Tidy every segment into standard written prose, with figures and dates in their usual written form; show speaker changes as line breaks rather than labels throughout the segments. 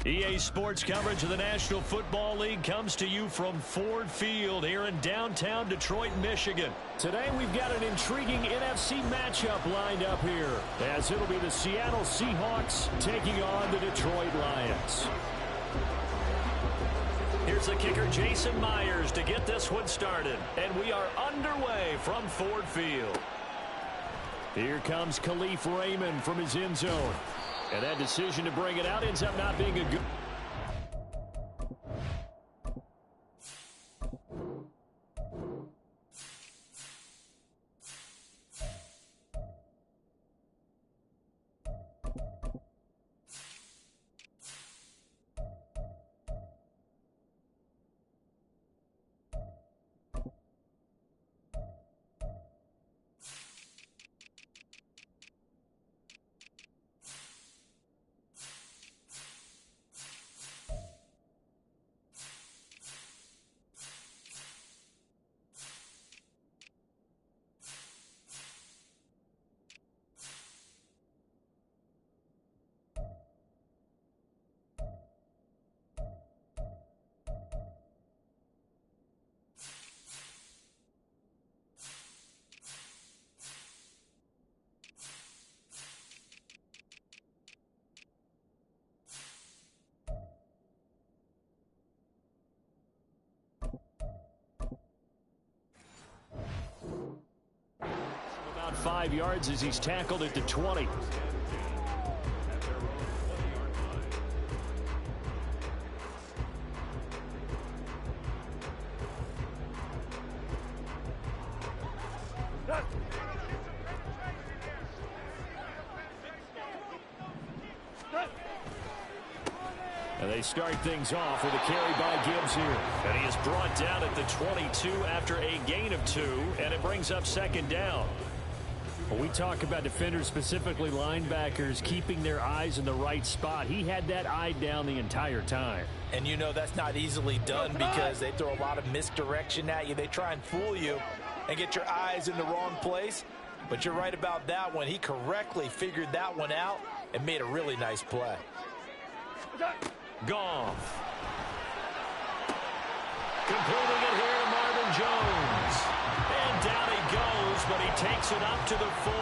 EA Sports coverage of the National Football League comes to you from Ford Field here in downtown Detroit, Michigan. Today we've got an intriguing NFC matchup lined up here, as it'll be the Seattle Seahawks taking on the Detroit Lions. Here's the kicker, Jason Myers, to get this one started. And we are underway from Ford Field. Here comes Khalif Raymond from his end zone. And that decision to bring it out ends up not being a good... About 5 yards as he's tackled at the 20. And they start things off with a carry by Gibbs here. And he is brought down at the 22 after a gain of 2, and it brings up second down. When we talk about defenders, specifically linebackers, keeping their eyes in the right spot, he had that eye down the entire time.
And you know that's not easily done because they throw a lot of misdirection at you. They try and fool you and get your eyes in the wrong place. But you're right about that one. He correctly figured that one out and made a really nice play.
Goff. Completing it here to Marvin Jones. And down he goes, but he takes it up to the 40.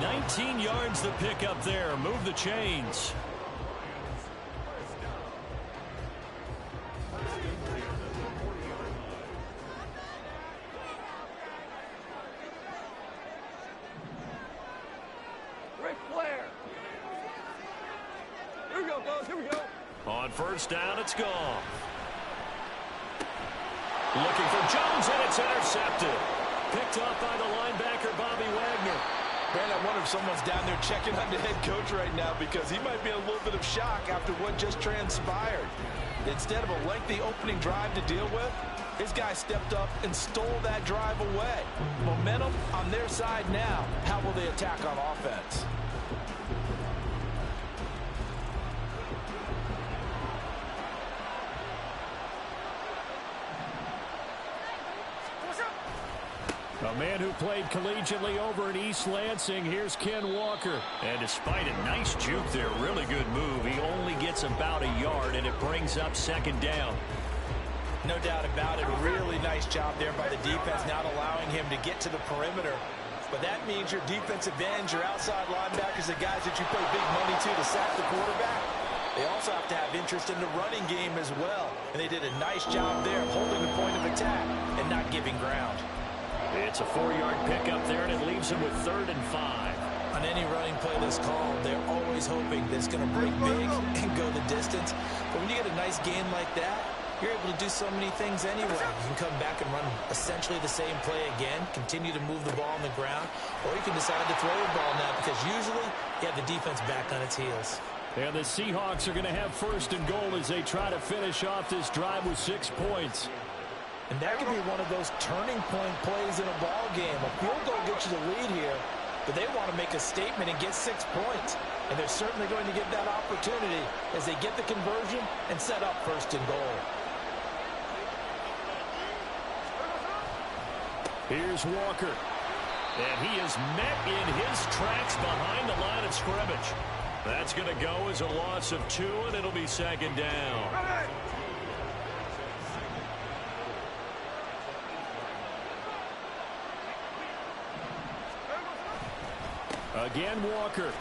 19 yards the pick up there. Move the chains.
Ric Flair. Here we go, folks. Here we go.
On first down, it's gone. Looking for Jones, and it's intercepted. Picked off by the linebacker, Bobby Wagner.
Man, I wonder if someone's down there checking on the head coach right now because he might be in a little bit of shock after what just transpired. Instead of a lengthy opening drive to deal with, his guy stepped up and stole that drive away. Momentum on their side now. How will they attack on offense?
A man who played collegiately over in East Lansing, here's Ken Walker. And despite a nice juke there, really good move, he only gets about a yard, and it brings up second down.
No doubt about it. Really nice job there by the defense, not allowing him to get to the perimeter. But that means your defensive ends, your outside linebackers, the guys that you pay big money to sack the quarterback, they also have to have interest in the running game as well. And they did a nice job there of holding the point of attack and not giving ground.
It's a 4-yard pickup there, and it leaves him with 3rd and 5.
On any running play that's called, they're always hoping that it's going to break big and go the distance. But when you get a nice gain like that, you're able to do so many things anyway. You can come back and run essentially the same play again, continue to move the ball on the ground, or you can decide to throw the ball now because usually you have the defense back on its heels.
And the Seahawks are going to have 1st and goal as they try to finish off this drive with 6 points.
And that could be one of those turning point plays in a ball game. A field goal gets you the lead here, but they want to make a statement and get 6 points. And they're certainly going to get that opportunity as they get the conversion and set up 1st and goal.
Here's Walker. And he is met in his tracks behind the line of scrimmage. That's going to go as a loss of 2, and it'll be second down. Again, Walker.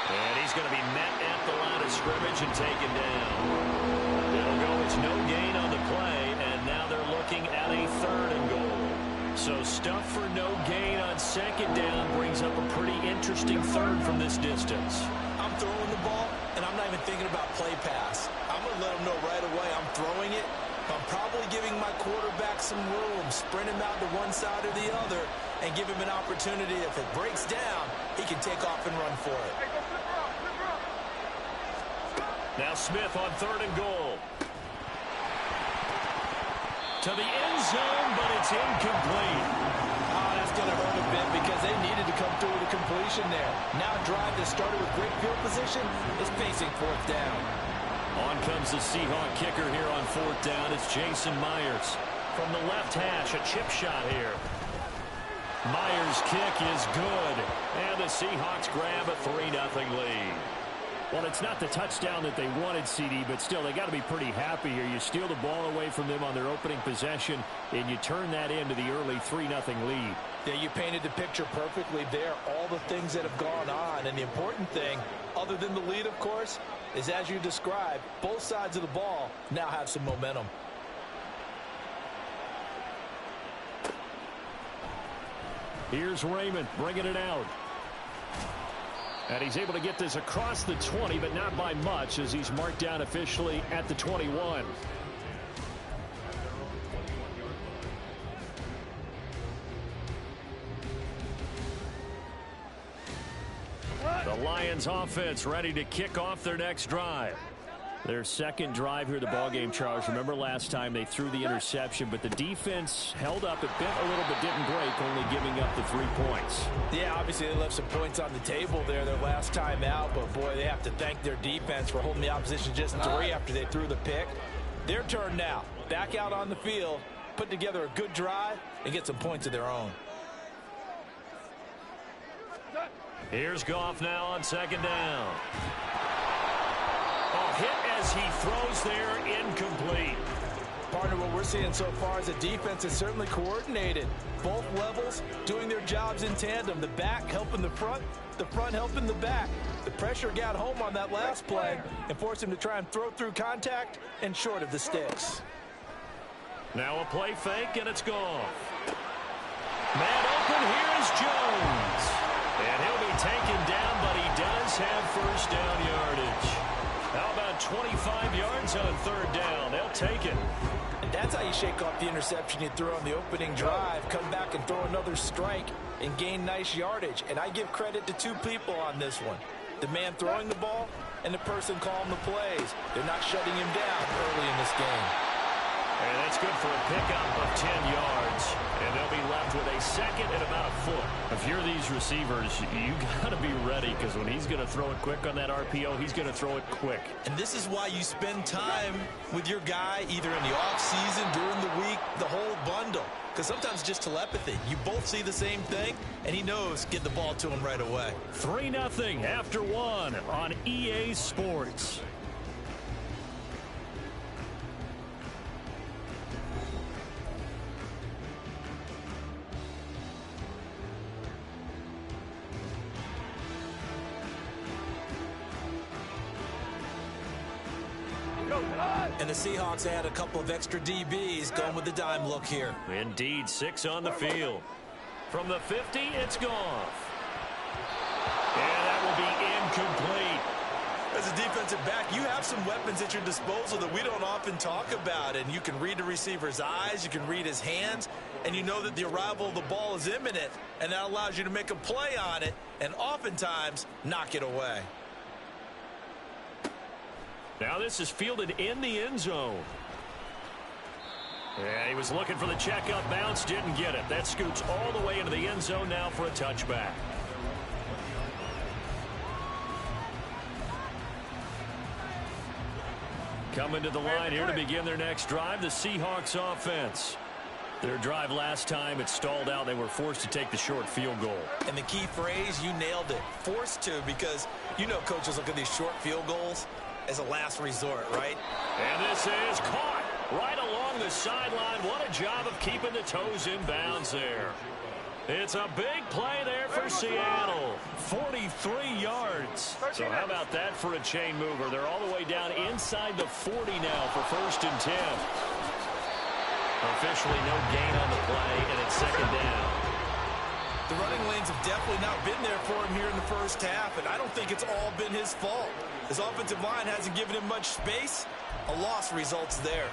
And he's going to be met at the line of scrimmage and taken down. That'll go as no gain on the play, and now they're looking at a 3rd and goal. So stuff for no gain on second down brings up a pretty interesting 3rd from this distance.
I'm throwing the ball, and I'm not even thinking about play pass. I'm going to let them know right away I'm throwing it. I'm probably giving my quarterback some room, sprint him out to one side or the other, and give him an opportunity. If it breaks down, he can take off and run for it.
Now Smith on 3rd and goal. To the end zone, but it's incomplete.
Oh, that's going to hurt a bit because they needed to come through with a completion there. Now a drive that started with great field position is facing 4th down.
On comes the Seahawk kicker here on 4th down. It's Jason Myers. From the left hash, a chip shot here. Myers' kick is good. And the Seahawks grab a 3-0 lead. Well, it's not the touchdown that they wanted, CD, but still, they got to be pretty happy here. You steal the ball away from them on their opening possession, and you turn that into the early 3-0 lead.
Yeah, you painted the picture perfectly there, all the things that have gone on. And the important thing, other than the lead, of course, is as you described, both sides of the ball now have some momentum.
Here's Raymond bringing it out. And he's able to get this across the 20, but not by much, as he's marked down officially at the 21. The Lions offense ready to kick off their next drive. Their second drive here of the ballgame, Charles. Remember last time they threw the interception, but the defense held up. It bent a little but didn't break, only giving up the 3 points.
Yeah, obviously they left some points on the table there their last time out, but boy, they have to thank their defense for holding the opposition just 3 after they threw the pick. Their turn now. Back out on the field, put together a good drive, and get some points of their own.
Here's Goff now on 2nd down. Oh, hit as he throws there, incomplete.
Partner, what we're seeing so far is the defense is certainly coordinated. Both levels doing their jobs in tandem. The back helping the front helping the back. The pressure got home on that last play and forced him to try and throw through contact and short of the sticks.
Now a play fake, and it's gone. Man open, here is Jones. And he'll be taken down, but he does have 1st down yardage. How about 25 yards on 3rd down? They'll take it.
And that's how you shake off the interception you threw on the opening drive. Come back and throw another strike and gain nice yardage. And I give credit to 2 people on this one. The man throwing the ball and the person calling the plays. They're not shutting him down early in this game.
And that's good for a pickup of 10 yards. And they'll be left with a 2nd and about a foot. If you're these receivers, you got to be ready, because when he's going to throw it quick on that RPO, he's going to throw it quick.
And this is why you spend time with your guy either in the offseason, during the week, the whole bundle. Because sometimes just telepathy. You both see the same thing, and he knows get the ball to him right away.
3-0 after 1 on EA Sports.
And the Seahawks had a couple of extra DBs going with the dime look here.
Indeed, 6 on the field. From the 50, it's Goff. And that will be incomplete.
As a defensive back, you have some weapons at your disposal that we don't often talk about. And you can read the receiver's eyes, you can read his hands, and you know that the arrival of the ball is imminent. And that allows you to make a play on it and oftentimes knock it away.
Now this is fielded in the end zone. Yeah, he was looking for the checkup bounce, didn't get it. That scoots all the way into the end zone now for a touchback. Coming to the line here to begin their next drive, the Seahawks offense. Their drive last time, it stalled out. They were forced to take the short field goal.
And the key phrase, you nailed it. Forced to, because you know coaches look at these short field goals as a last resort, right?
And this is caught right along the sideline. What a job of keeping the toes in bounds there. It's a big play there for Seattle. 43 yards. So how about that for a chain mover? They're all the way down inside the 40 now for 1st and 10. Officially no gain on the play, and it's 2nd down.
The running lanes have definitely not been there for him here in the first half, and I don't think it's all been his fault. His offensive line hasn't given him much space. A loss results there.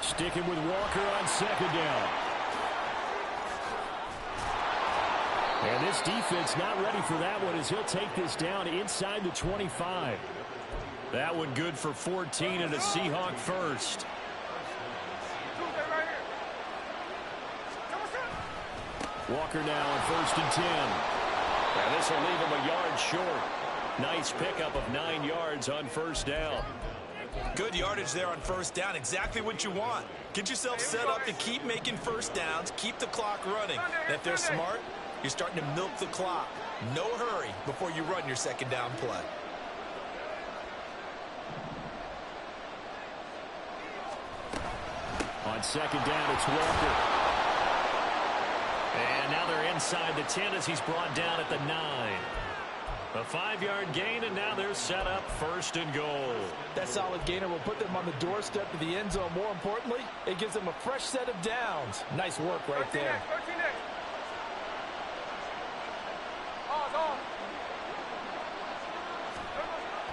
Sticking with Walker on 2nd down. And this defense not ready for that one as he'll take this down inside the 25. That one good for 14 and a Seahawk first. Walker now on 1st and 10. And this will leave him a yard short. Nice pickup of 9 yards on 1st down.
Good yardage there on 1st down. Exactly what you want. Get yourself set up to keep making 1st downs, keep the clock running. And if they're smart, you're starting to milk the clock. No hurry before you run your 2nd down play.
On 2nd down, it's Walker. And now they're inside the 10 as he's brought down at the 9. A 5-yard gain, and now they're set up 1st and goal.
That solid gainer will put them on the doorstep of the end zone. More importantly, it gives them a fresh set of downs. Nice work right there.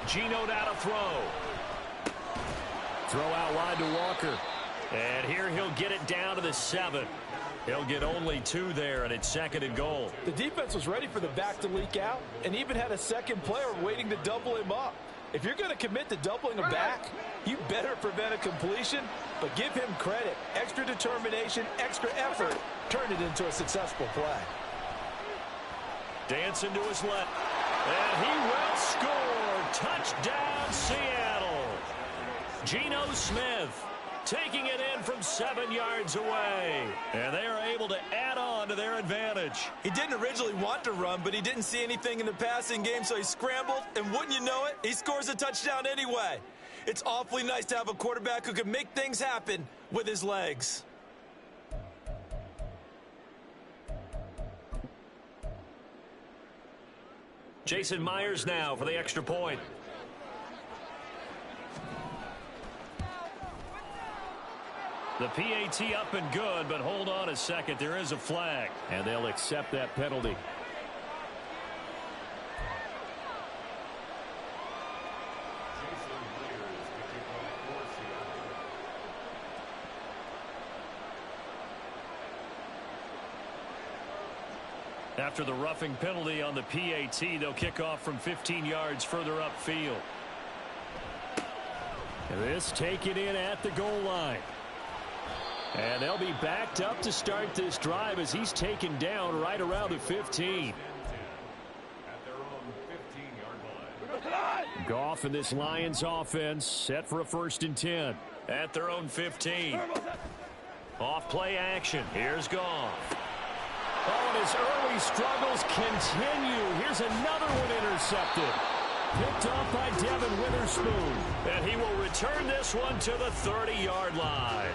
Geno now to throw. Throw out wide to Walker. And here he'll get it down to the 7. He'll get only 2 there, and it's 2nd and goal.
The defense was ready for the back to leak out and even had a second player waiting to double him up. If you're going to commit to doubling a back, you better prevent a completion, but give him credit. Extra determination, extra effort, turn it into a successful play.
Dancing to his left. And he will score. Touchdown, Seattle. Geno Smith taking it in from 7 yards away. And they are able to add on to their advantage.
He didn't originally want to run, but he didn't see anything in the passing game, so he scrambled, and wouldn't you know it, he scores a touchdown anyway. It's awfully nice to have a quarterback who can make things happen with his legs.
Jason Myers now for the extra point. The PAT up and good, but hold on a second. There is a flag, and they'll accept that penalty. After the roughing penalty on the PAT, they'll kick off from 15 yards further upfield. And this taken in at the goal line. And they'll be backed up to start this drive as he's taken down right around the 15. Goff and this Lions offense set for a 1st and 10 at their own 15. Off play action. Here's Goff. Oh, and his early struggles continue. Here's another one intercepted. Picked off by Devin Witherspoon. And he will return this one to the 30-yard line.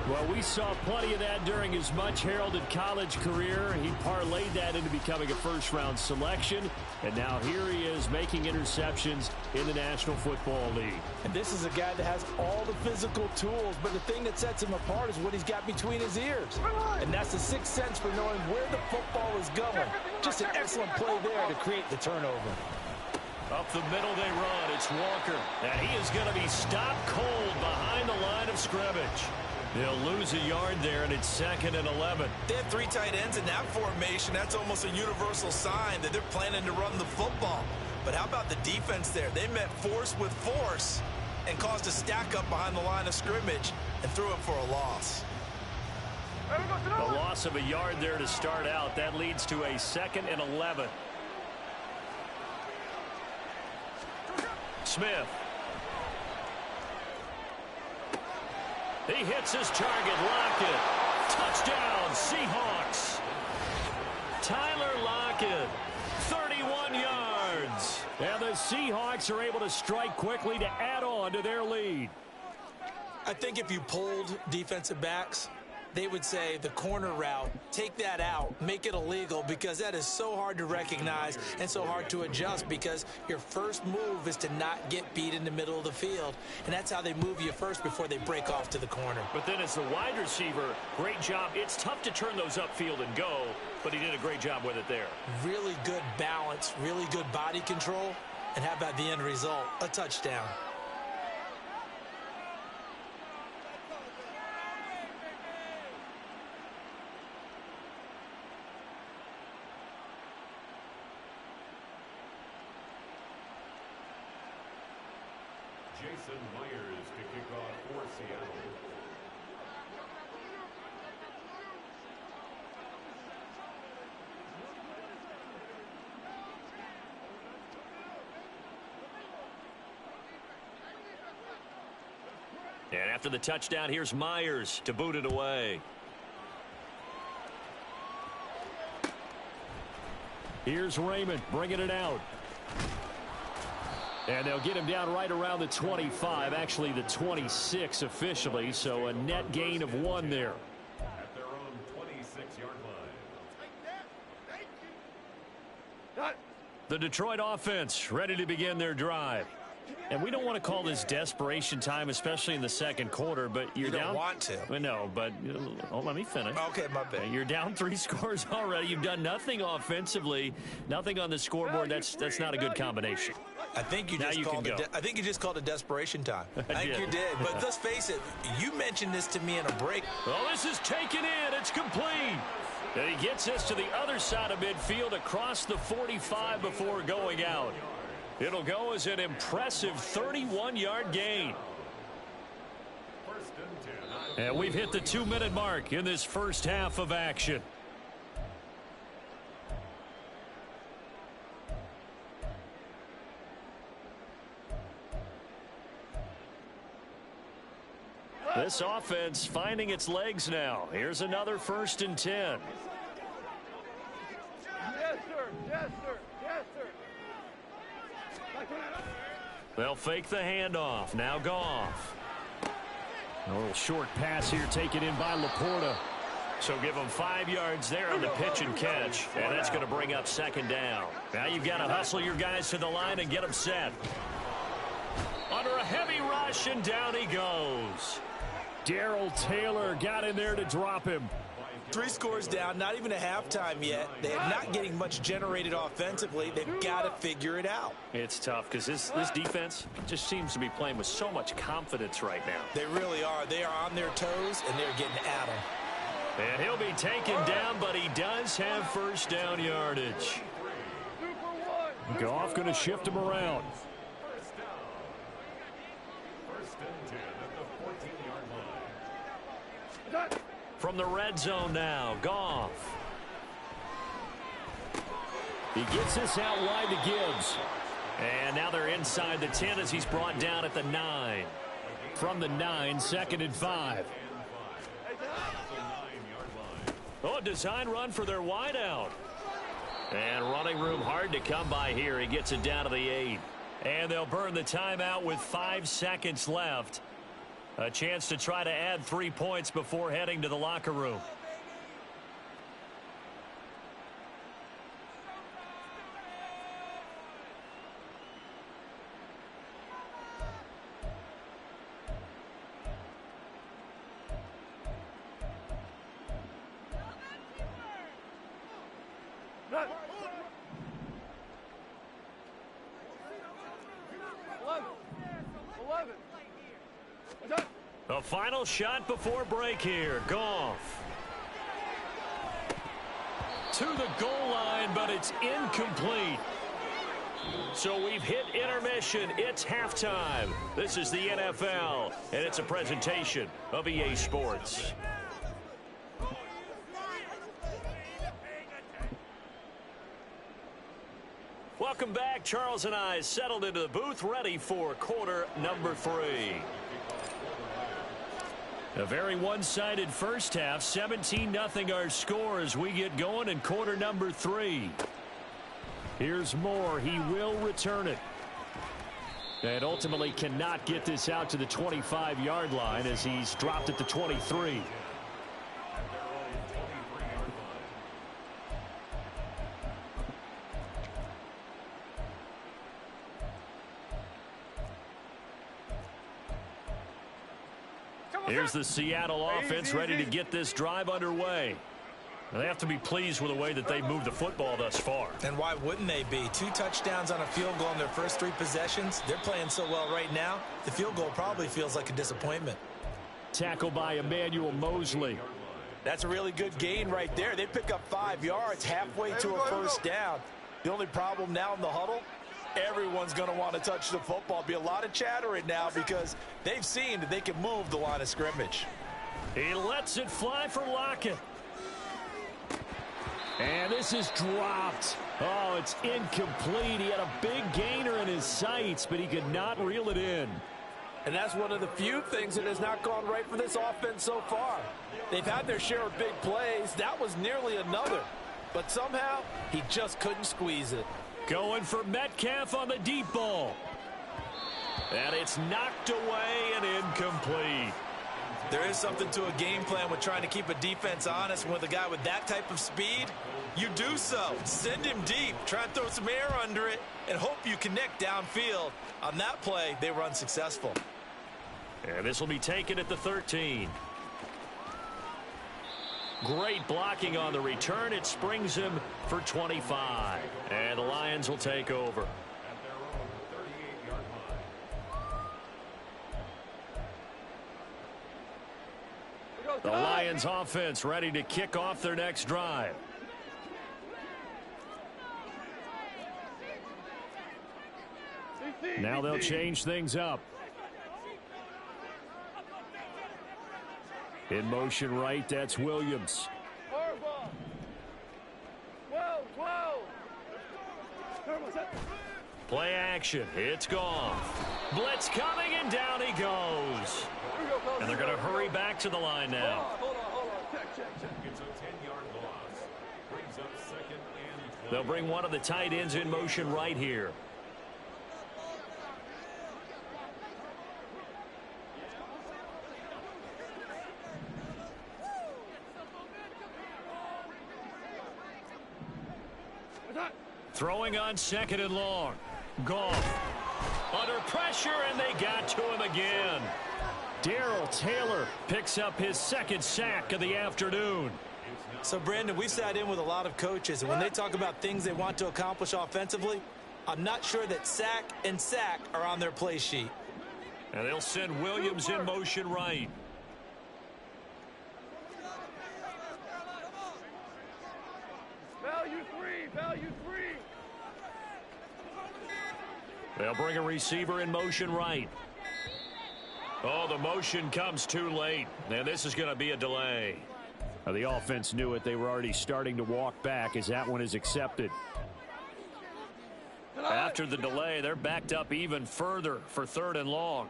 Well, we saw plenty of that during his much-heralded college career. He parlayed that into becoming a first-round selection. And now here he is making interceptions in the National Football League.
And this is a guy that has all the physical tools, but the thing that sets him apart is what he's got between his ears. And that's the sixth sense for knowing where the football is going. Just an excellent play there to create the turnover.
Up the middle they run. It's Walker. And he is going to be stopped cold behind the line of scrimmage. They'll lose a yard there, and it's 2nd and 11.
They have 3 tight ends in that formation. That's almost a universal sign that they're planning to run the football. But how about the defense there? They met force with force and caused a stack up behind the line of scrimmage and threw it for a loss.
A loss of a yard there to start out. That leads to a 2nd and 11. Smith. He hits his target. Lockett. Touchdown, Seahawks. Tyler Lockett, 31 yards. And the Seahawks are able to strike quickly to add on to their lead.
I think if you polled defensive backs, they would say the corner route, take that out, make it illegal, because that is so hard to recognize and so hard to adjust, because your first move is to not get beat in the middle of the field, and that's how they move you first before they break off to the corner.
But then as the wide receiver, great job. It's tough to turn those upfield and go, but he did a great job with it there.
Really good balance, really good body control, and how about the end result? A touchdown.
Jason Myers to kick off for Seattle.
And after the touchdown, here's Myers to boot it away. Here's Raymond bringing it out. And they'll get him down right around the 25, actually the 26 officially, so a net gain of 1 there.
At their own 26-yard line.
The Detroit offense ready to begin their drive. And we don't want to call this desperation time, especially in the second quarter, but you're down.
You don't want to.
Well, no, but let me finish.
Okay, my bad.
You're down 3 scores already. You've done nothing offensively, nothing on the scoreboard. That's not a good combination.
I think you just called it desperation time. I think you did. But let's face it, you mentioned this to me in a break.
Well, this is taken in. It's complete. And he gets us to the other side of midfield across the 45 before going out. It'll go as an impressive 31-yard gain. And we've hit the 2-minute mark in this first half of action. This offense finding its legs now. Here's another 1st and 10.
Yes, sir. Yes, sir. Yes, sir.
They'll fake the handoff. Now Goff. A little short pass here taken in by Laporta. So give them 5 yards there on the pitch and catch. And that's going to bring up 2nd down. Now you've got to hustle your guys to the line and get them set. Under a heavy rush, and down he goes. Darrell Taylor got in there to drop him.
3 scores down, not even a halftime yet. They're not getting much generated offensively. They've got to figure it out.
It's tough because this defense just seems to be playing with so much confidence right now.
They really are. They are on their toes, and they're getting at them.
And he'll be taken down, but he does have 1st down yardage. Goff going to shift him around. From the red zone now, Goff. He gets this out wide to Gibbs. And now they're inside the 10 as he's brought down at the 9. From the 9, 2nd and 5. Oh, design run for their wideout. And running room hard to come by here. He gets it down to the 8. And they'll burn the timeout with 5 seconds left. A chance to try to add 3 points before heading to the locker room. The final shot before break here. Goff. To the goal line, but it's incomplete. So we've hit intermission. It's halftime. This is the NFL, and it's a presentation of EA Sports. Welcome back. Charles and I settled into the booth, ready for quarter number 3. A very one-sided first half. 17-0 our score as we get going in quarter number 3. Here's Moore. He will return it. And ultimately cannot get this out to the 25-yard line as he's dropped at the 23. Here's the Seattle offense ready to get this drive underway. They have to be pleased with the way that they moved the football thus far.
And why wouldn't they be? 2 touchdowns on a field goal in their first 3 possessions. They're playing so well right now, the field goal probably feels like a disappointment.
Tackle by Emmanuel Mosley.
That's a really good gain right there. They pick up 5 yards halfway to a first down. The only problem now in the huddle, everyone's going to want to touch the football. Be a lot of chattering now because they've seen that they can move the line of scrimmage.
He lets it fly for Lockett. And this is dropped. Oh, it's incomplete. He had a big gainer in his sights, but he could not reel it in.
And that's one of the few things that has not gone right for this offense so far. They've had their share of big plays. That was nearly another. But somehow, he just couldn't squeeze it.
Going for Metcalf on the deep ball. And it's knocked away and incomplete.
There is something to a game plan with trying to keep a defense honest. With a guy with that type of speed, you do so. Send him deep. Try and throw some air under it and hope you connect downfield. On that play, they were unsuccessful.
And this will be taken at the 13. Great blocking on the return. It springs him for 25. And the Lions will take over. The Lions offense ready to kick off their next drive. Now they'll change things up. In motion right, that's Williams. Play action. It's gone. Blitz coming, and down he goes. And they're going to hurry back to the line now.
Hold on. Check.
It's a 10-yard loss. Brings up 2nd and 20.
They'll bring one of the tight ends in motion right here. Throwing on 2nd and long. Goff under pressure, and they got to him again. Darrell Taylor picks up his 2nd sack of the afternoon.
So, Brandon, we sat in with a lot of coaches, and when they talk about things they want to accomplish offensively, I'm not sure that sack and sack are on their play sheet.
And they'll send Williams in motion right.
Value three.
They'll bring a receiver in motion right. Oh, the motion comes too late. And this is going to be a delay. Now, the offense knew it. They were already starting to walk back as that one is accepted. After the delay, they're backed up even further for 3rd and long.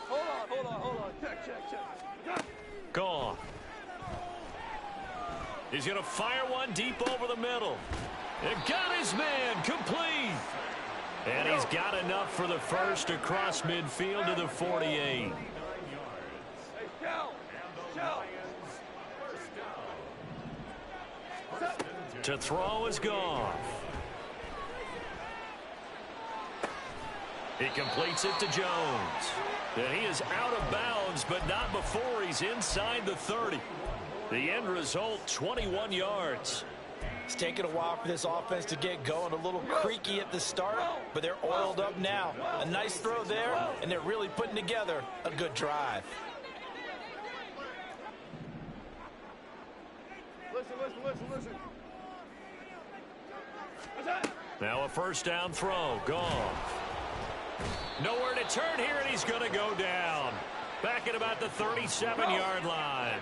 Hold on. Check.
Gone. He's going to fire one deep over the middle. And got his man complete. And he's got enough for the first across midfield to the 48.
Hey, Shell.
To throw is Goff. He completes it to Jones. And he is out of bounds, but not before he's inside the 30. The end result, 21 yards.
It's taken a while for this offense to get going. A little creaky at the start, but they're oiled up now. A nice throw there, and they're really putting together a good drive.
Listen.
Now a first down throw. Gone. Nowhere to turn here, and he's going to go down. Back at about the 37-yard line.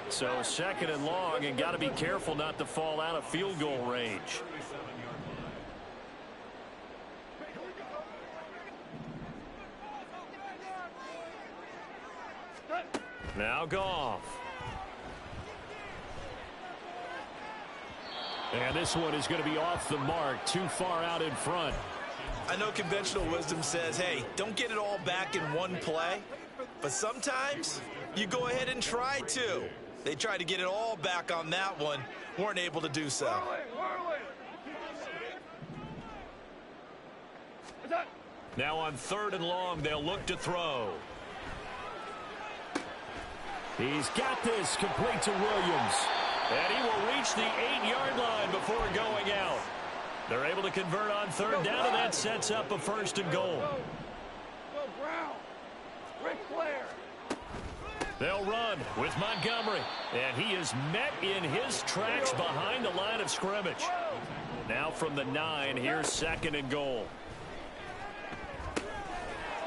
So 2nd and long, and got to be careful not to fall out of field goal range. Now Goff. And this one is going to be off the mark, too far out in front.
I know conventional wisdom says, hey, don't get it all back in one play. But sometimes you go ahead and try to. They tried to get it all back on that one. Weren't able to do so.
Now on 3rd and long, they'll look to throw. He's got this complete to Williams. And he will reach the 8-yard line before going out. They're able to convert on 3rd down, and that sets up a 1st and goal.
Go Brown. Ric Flair.
They'll run with Montgomery. And he is met in his tracks behind the line of scrimmage. Now from the 9, here's 2nd and goal.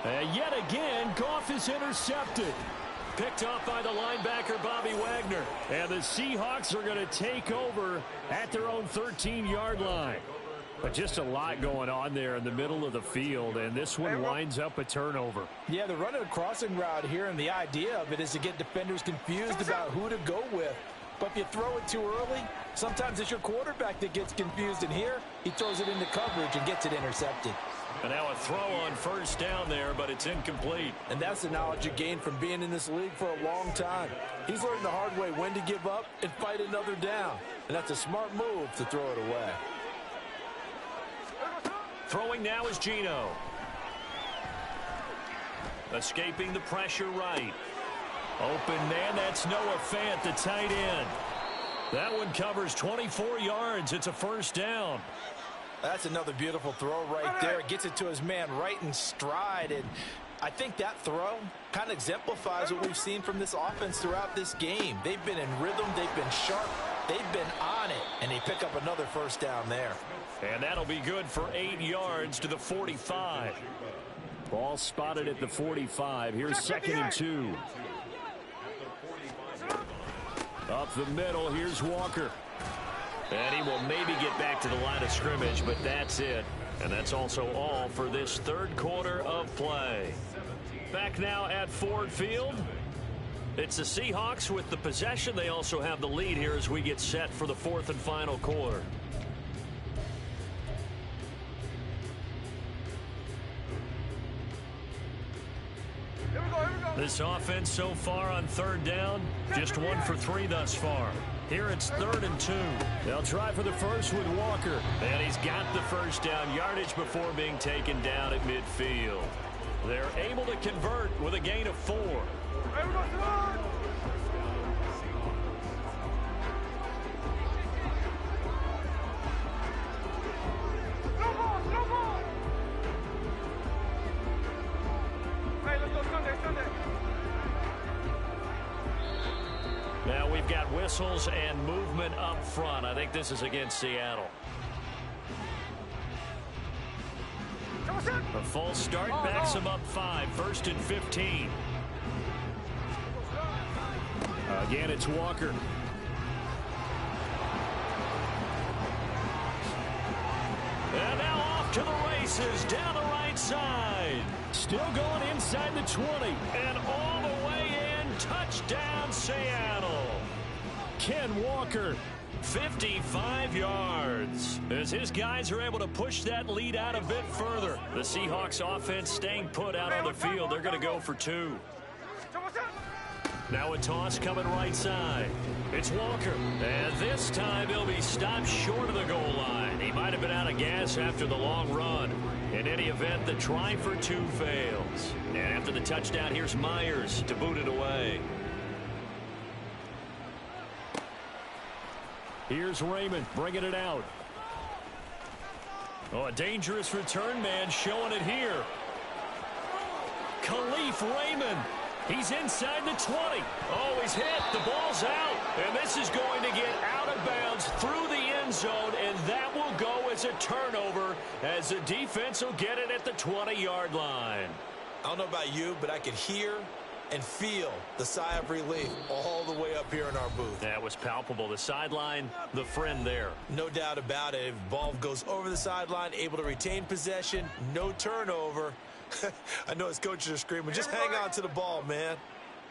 And yet again, Goff is intercepted. Picked off by the linebacker, Bobby Wagner. And the Seahawks are going to take over at their own 13-yard line. But just a lot going on there in the middle of the field, and this one winds up a turnover.
Yeah, they're running a crossing route here, and the idea of it is to get defenders confused about who to go with. But if you throw it too early, sometimes it's your quarterback that gets confused, and here he throws it into coverage and gets it intercepted.
And now a throw on 1st down there, but it's incomplete.
And that's the knowledge you gain from being in this league for a long time. He's learned the hard way when to give up and fight another down. And that's a smart move to throw it away.
Throwing now is Geno. Escaping the pressure right. Open man, that's Noah Fant, the tight end. That one covers 24 yards. It's a 1st down.
That's another beautiful throw right there. Gets it to his man right in stride. And I think that throw kind of exemplifies what we've seen from this offense throughout this game. They've been in rhythm. They've been sharp. They've been on it. And they pick up another 1st down there.
And that'll be good for 8 yards to the 45. Ball spotted at the 45. Here's 2nd and 2. Up the middle, here's Walker. And he will maybe get back to the line of scrimmage, but that's it. And that's also all for this 3rd quarter of play. Back now at Ford Field. It's the Seahawks with the possession. They also have the lead here as we get set for the 4th and final quarter. This offense so far on 3rd down, just 1 for 3 thus far. Here it's 3rd and 2. They'll try for the first with Walker. And he's got the 1st down yardage before being taken down at midfield. They're able to convert with a gain of 4. Now we've got whistles and movement up front. I think this is against Seattle. A false start backs them up 5. 1st and 15. Again, it's Walker. And now off to the races down the right side. Still going inside the 20. And all the way in. Touchdown, Seattle. Ken Walker, 55 yards. As his guys are able to push that lead out a bit further. The Seahawks offense staying put out on the field. They're going to go for 2. Now a toss coming right side. It's Walker. And this time he'll be stopped short of the goal line. He might have been out of gas after the long run. In any event, the try for 2 fails. And after the touchdown, here's Myers to boot it away. Here's Raymond bringing it out. Oh, a dangerous return man showing it here. Khalif Raymond. He's inside the 20. Oh, he's hit. The ball's out. And this is going to get out of bounds through the end zone, and that will go as a turnover as the defense will get it at the 20-yard line.
I don't know about you, but I could hear and feel the sigh of relief all the way up here in our booth.
That was palpable. The sideline, the friend there.
No doubt about it. If the ball goes over the sideline, able to retain possession, no turnover. I know his coaches are screaming, just hang on to the ball, man.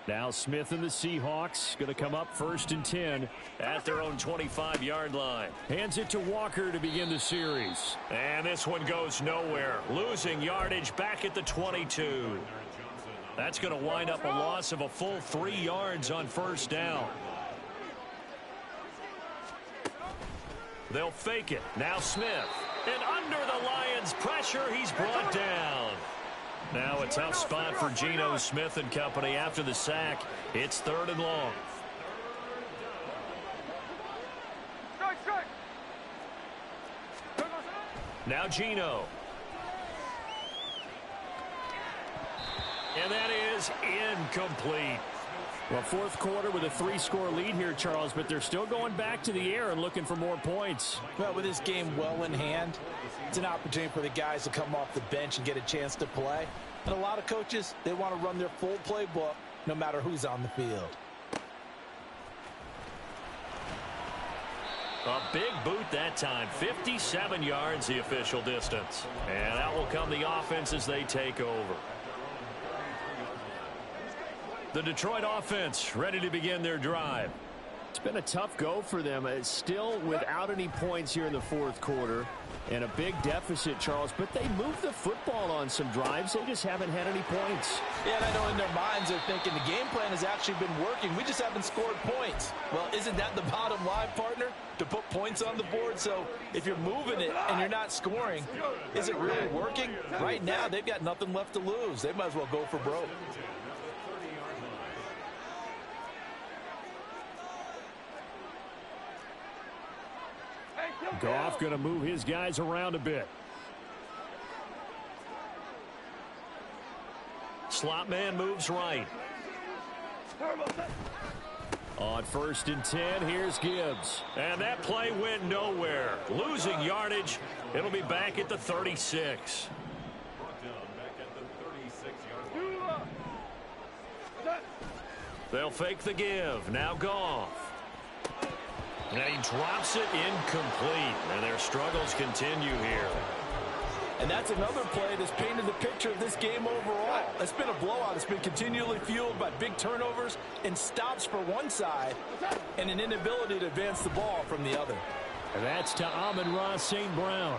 Now Smith and the Seahawks going to come up 1st and 10 at their own 25-yard line. Hands it to Walker to begin the series. And this one goes nowhere. Losing yardage back at the 22. That's going to wind up a loss of a full 3 yards on 1st down. They'll fake it. Now Smith. And under the Lions' pressure, he's brought down. Now a tough spot for Geno Smith and company after the sack. It's 3rd and long. Now Geno. And that is incomplete. Well, 4th quarter with a 3-score lead here, Charles, but they're still going back to the air and looking for more points.
Well, with this game well in hand, it's an opportunity for the guys to come off the bench and get a chance to play. And a lot of coaches, they want to run their full playbook no matter who's on the field.
A big boot that time. 57 yards the official distance. And out will come the offense as they take over. The Detroit offense ready to begin their drive. It's been a tough go for them. It's still without any points here in the 4th quarter. And a big deficit, Charles. But they moved the football on some drives. They just haven't had any points.
Yeah, and I know in their minds they're thinking the game plan has actually been working. We just haven't scored points. Well, isn't that the bottom line, partner? To put points on the board. So if you're moving it and you're not scoring, is it really working? Right now, they've got nothing left to lose. They might as well go for broke.
Goff going to move his guys around a bit. Slot man moves right. On 1st and 10, here's Gibbs. And that play went nowhere. Losing yardage. It'll be back at the 36. They'll fake the give. Now Goff. And he drops it incomplete. And their struggles continue here.
And that's another play that's painted the picture of this game overall. It's been a blowout. It's been continually fueled by big turnovers and stops for one side and an inability to advance the ball from the other.
And that's to Amon-Ra St. Brown.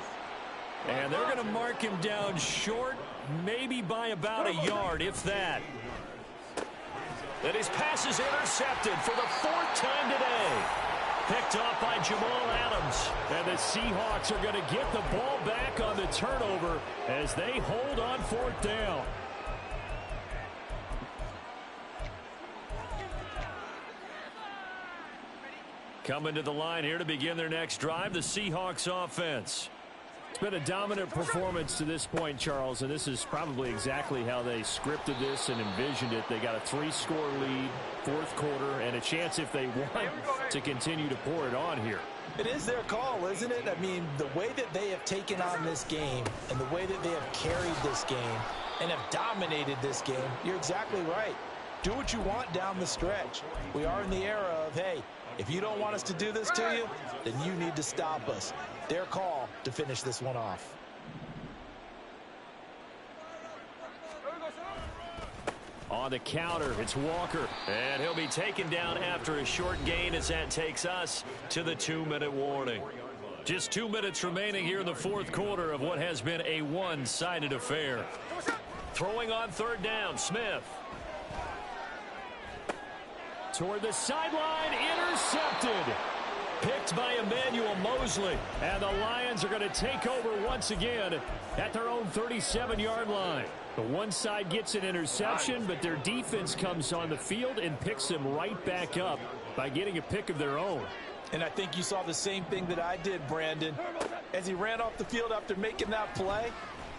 And they're going to mark him down short, maybe by about a yard, if that. And his pass is intercepted for the 4th time today. Picked off by Jamal Adams. And the Seahawks are going to get the ball back on the turnover as they hold on 4th down. Coming to the line here to begin their next drive, the Seahawks offense. It's been a dominant performance to this point, Charles, and this is probably exactly how they scripted this and envisioned it. They got a 3-score lead, 4th quarter, and a chance if they want to continue to pour it on here.
It is their call, isn't it? I mean, the way that they have taken on this game and the way that they have carried this game and have dominated this game, you're exactly right. Do what you want down the stretch. We are in the era of, hey, if you don't want us to do this to you, then you need to stop us. Their call to finish this one off.
On the counter, it's Walker. And he'll be taken down after a short gain as that takes us to the 2-minute warning. Just 2 minutes remaining here in the 4th quarter of what has been a one-sided affair. Throwing on 3rd down, Smith. Toward the sideline, intercepted. Picked by Emmanuel Mosley. And the Lions are going to take over once again at their own 37-yard line. The one side gets an interception, but their defense comes on the field and picks them right back up by getting a pick of their own.
And I think you saw the same thing that I did, Brandon. As he ran off the field after making that play,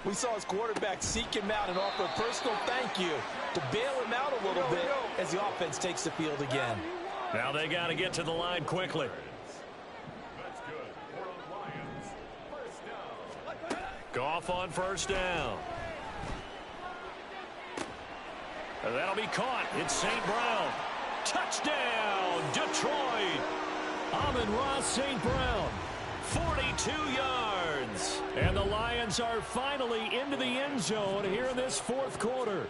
we saw his quarterback seek him out and offer a personal thank you to bail him out a little bit as the offense takes the field again.
Now they got to get to the line quickly. Goff on 1st down. And that'll be caught. It's St. Brown. Touchdown, Detroit. Amon-Ra St. Brown. 42 yards. And the Lions are finally into the end zone here in this 4th quarter.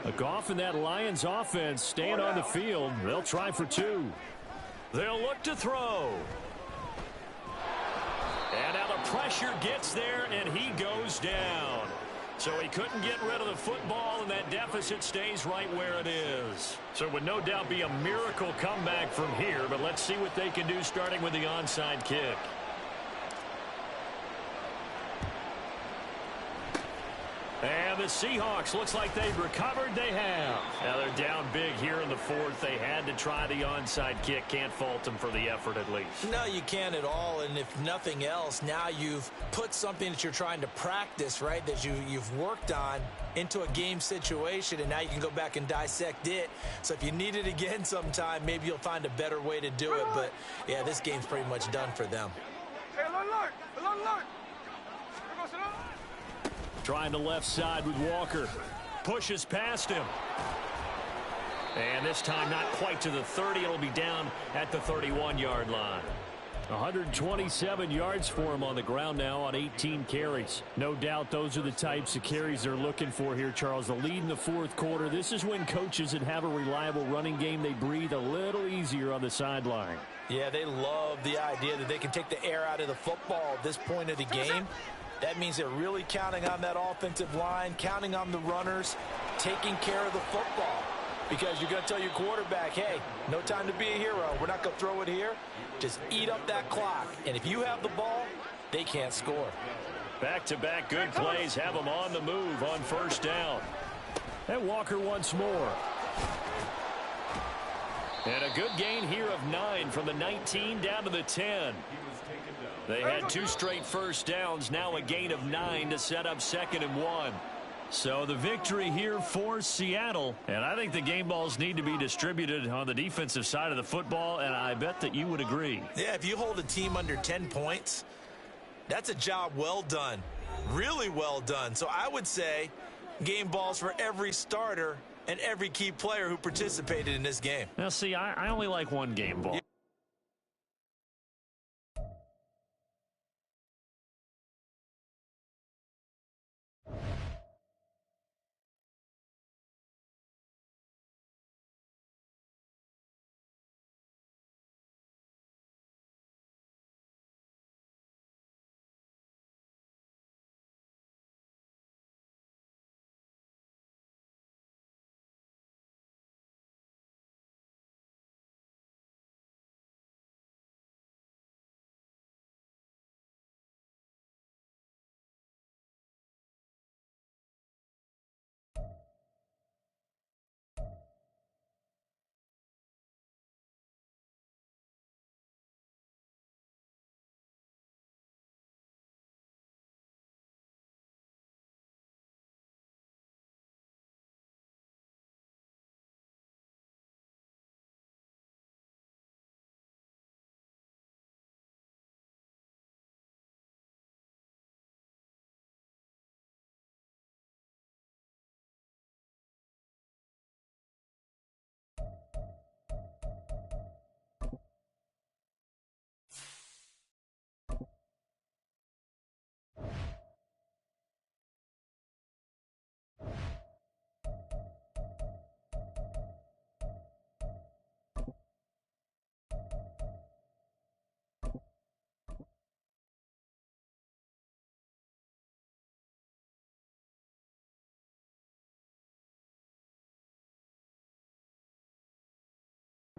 A Goff and that Lions offense staying on the field. They'll try for 2. They'll look to throw. And now the pressure gets there, and he goes down. So he couldn't get rid of the football, and that deficit stays right where it is. So it would no doubt be a miracle comeback from here, but let's see what they can do starting with the onside kick. And the Seahawks, looks like they've recovered. They have. Now they're down big here in the 4th. They had to try the onside kick. Can't fault them for the effort at least.
No, you can't at all. And if nothing else, now you've put something that you're trying to practice, right, that you've worked on into a game situation, and now you can go back and dissect it. So if you need it again sometime, maybe you'll find a better way to do it. But, yeah, this game's pretty much done for them.
Hey, alert!
Trying the left side with Walker. Pushes past him. And this time not quite to the 30. It'll be down at the 31-yard line. 127 yards for him on the ground now on 18 carries. No doubt those are the types of carries they're looking for here, Charles. The lead in the 4th quarter. This is when coaches that have a reliable running game, they breathe a little easier on the sideline.
Yeah, they love the idea that they can take the air out of the football at this point of the game. That means they're really counting on that offensive line, counting on the runners, taking care of the football. Because you're going to tell your quarterback, hey, no time to be a hero. We're not going to throw it here. Just eat up that clock. And if you have the ball, they can't score.
Back-to-back good plays have them on the move on 1st down. And Walker once more. And a good gain here of 9 from the 19 down to the 10. They had 2 straight first downs, now a gain of 9 to set up 2nd and 1. So the victory here for Seattle. And I think the game balls need to be distributed on the defensive side of the football, and I bet that you would agree.
Yeah, if you hold a team under 10 points, that's a job well done. Really well done. So I would say game balls for every starter and every key player who participated in this game.
Now, see, I only like one game ball.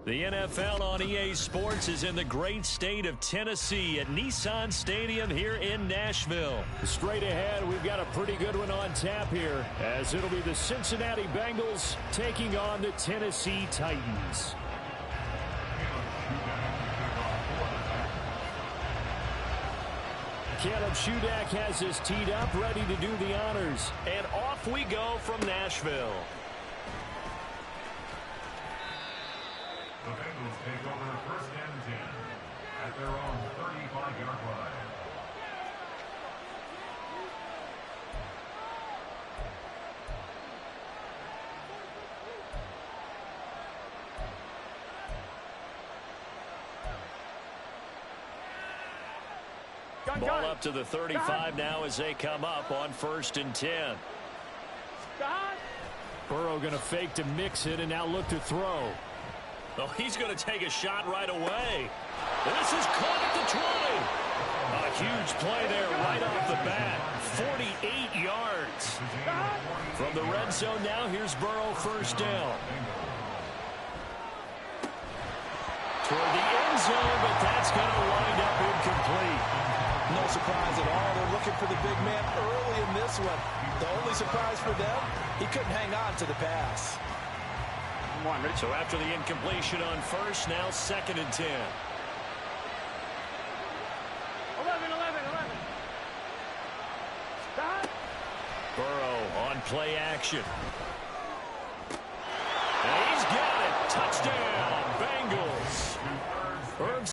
The NFL on EA Sports is in the great state of Tennessee at Nissan Stadium here in Nashville. Straight ahead, we've got a pretty good one on tap here, as it'll be the Cincinnati Bengals taking on the Tennessee Titans. Caleb Shudak has his teed up, ready to do the honors. And off we go from Nashville.
The Bengals take over 1st and 10 at their own 35-yard line.
Ball up to the 35 now as they come up on 1st and 10. Burrow going to fake to mix it and now look to throw. Oh, he's going to take a shot right away. This is caught at the 20. A huge play there right off the bat. 48 yards. From the red zone now, here's Burrow first down. Toward the end zone, but that's going to wind up incomplete.
No surprise at all. They're looking for the big man early in this one. The only surprise for them, he couldn't hang on to the pass.
So after the incompletion on first, now 2nd and 10.
11. Stop.
Burrow on play action. And he's got it. Touchdown, Bengals.